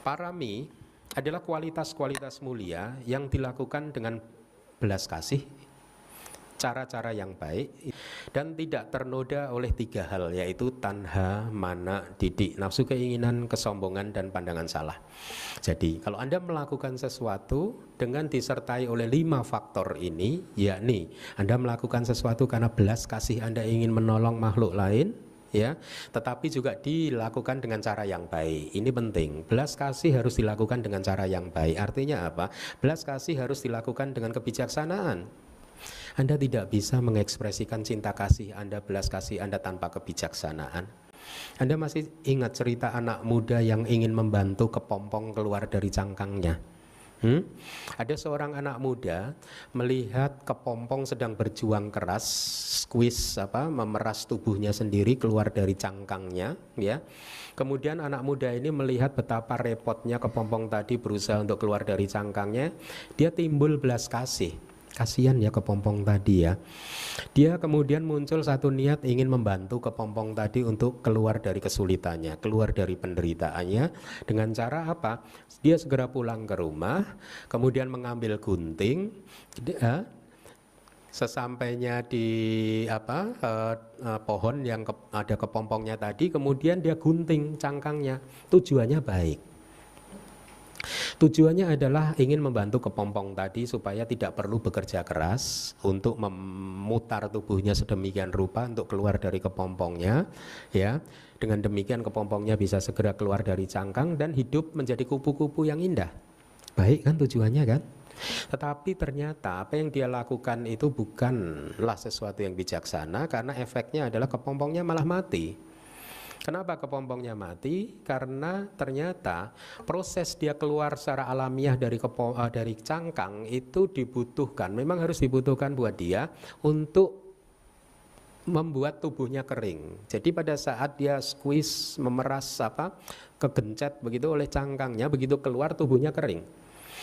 Parami adalah kualitas-kualitas mulia yang dilakukan dengan belas kasih, cara-cara yang baik, dan tidak ternoda oleh tiga hal, yaitu tanha, mana, didik, nafsu keinginan, kesombongan, dan pandangan salah. Jadi kalau Anda melakukan sesuatu dengan disertai oleh 5 faktor ini, yakni Anda melakukan sesuatu karena belas kasih, Anda ingin menolong makhluk lain, ya, tetapi juga dilakukan dengan cara yang baik. Ini penting. Belas kasih harus dilakukan dengan cara yang baik. Artinya apa? Belas kasih harus dilakukan dengan kebijaksanaan. Anda tidak bisa mengekspresikan cinta kasih Anda, belas kasih Anda tanpa kebijaksanaan. Anda masih ingat cerita anak muda yang ingin membantu kepompong keluar dari cangkangnya? Ada seorang anak muda melihat kepompong sedang berjuang keras, squeeze memeras tubuhnya sendiri keluar dari cangkangnya, ya. Kemudian anak muda ini melihat betapa repotnya kepompong tadi berusaha untuk keluar dari cangkangnya. Dia timbul belas kasih. Kasihan ya kepompong tadi ya. Dia kemudian muncul satu niat ingin membantu kepompong tadi untuk keluar dari kesulitannya, keluar dari penderitaannya. Dengan cara apa? Dia segera pulang ke rumah, kemudian mengambil gunting. Sesampainya di pohon yang ada kepompongnya tadi, kemudian dia gunting cangkangnya. Tujuannya baik. Tujuannya adalah ingin membantu kepompong tadi supaya tidak perlu bekerja keras untuk memutar tubuhnya sedemikian rupa untuk keluar dari kepompongnya, ya. Dengan demikian kepompongnya bisa segera keluar dari cangkang dan hidup menjadi kupu-kupu yang indah. Baik kan tujuannya kan? Tetapi ternyata apa yang dia lakukan itu bukanlah sesuatu yang bijaksana, karena efeknya adalah kepompongnya malah mati. Kenapa kepompongnya mati? Karena ternyata proses dia keluar secara alamiah dari cangkang itu dibutuhkan, memang harus dibutuhkan buat dia untuk membuat tubuhnya kering. Jadi pada saat dia squeeze, memeras kegencet begitu oleh cangkangnya, begitu keluar tubuhnya kering.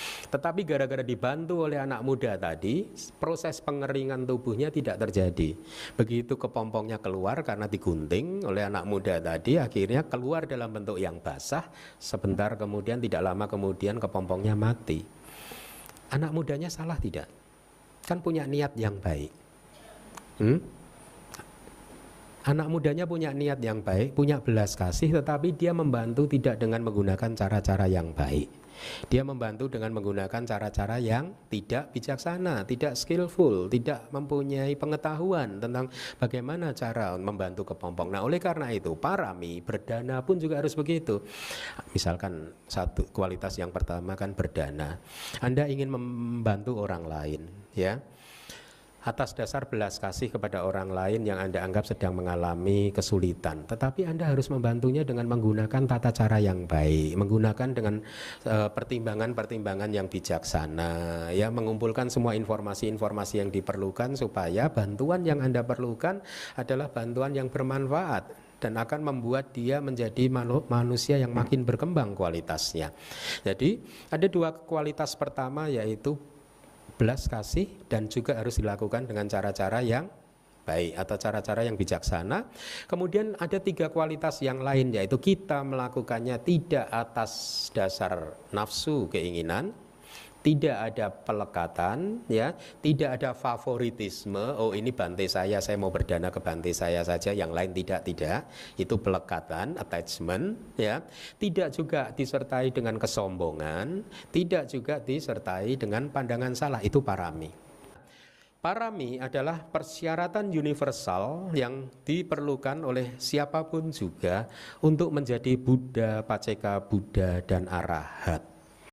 Tetapi gara-gara dibantu oleh anak muda tadi, proses pengeringan tubuhnya tidak terjadi. Begitu kepompongnya keluar karena digunting oleh anak muda tadi, akhirnya keluar dalam bentuk yang basah. Sebentar kemudian, tidak lama kemudian kepompongnya mati. Anak mudanya salah tidak? Kan punya niat yang baik. Anak mudanya punya niat yang baik, punya belas kasih, tetapi dia membantu tidak dengan menggunakan cara-cara yang baik. Dia membantu dengan menggunakan cara-cara yang tidak bijaksana, tidak skillful, tidak mempunyai pengetahuan tentang bagaimana cara membantu kepompong. Nah, oleh karena itu, parami, berdana pun juga harus begitu. Misalkan satu kualitas yang pertama kan berdana. Anda ingin membantu orang lain, ya. Atas dasar belas kasih kepada orang lain yang Anda anggap sedang mengalami kesulitan. Tetapi Anda harus membantunya dengan menggunakan tata cara yang baik, menggunakan dengan pertimbangan-pertimbangan yang bijaksana, ya, mengumpulkan semua informasi-informasi yang diperlukan supaya bantuan yang Anda perlukan adalah bantuan yang bermanfaat dan akan membuat dia menjadi manusia yang makin berkembang kualitasnya. Jadi ada 2 kualitas pertama, yaitu belas kasih, dan juga harus dilakukan dengan cara-cara yang baik atau cara-cara yang bijaksana. Kemudian ada 3 kualitas yang lain, yaitu kita melakukannya tidak atas dasar nafsu keinginan, tidak ada pelekatan, ya, tidak ada favoritisme. Oh, ini bantai saya mau berdana ke bantai saya saja, yang lain tidak. Itu pelekatan, attachment, ya. Tidak juga disertai dengan kesombongan, tidak juga disertai dengan pandangan salah. Itu parami. Parami adalah persyaratan universal yang diperlukan oleh siapapun juga untuk menjadi Buddha, Paceka Buddha, dan Arahat.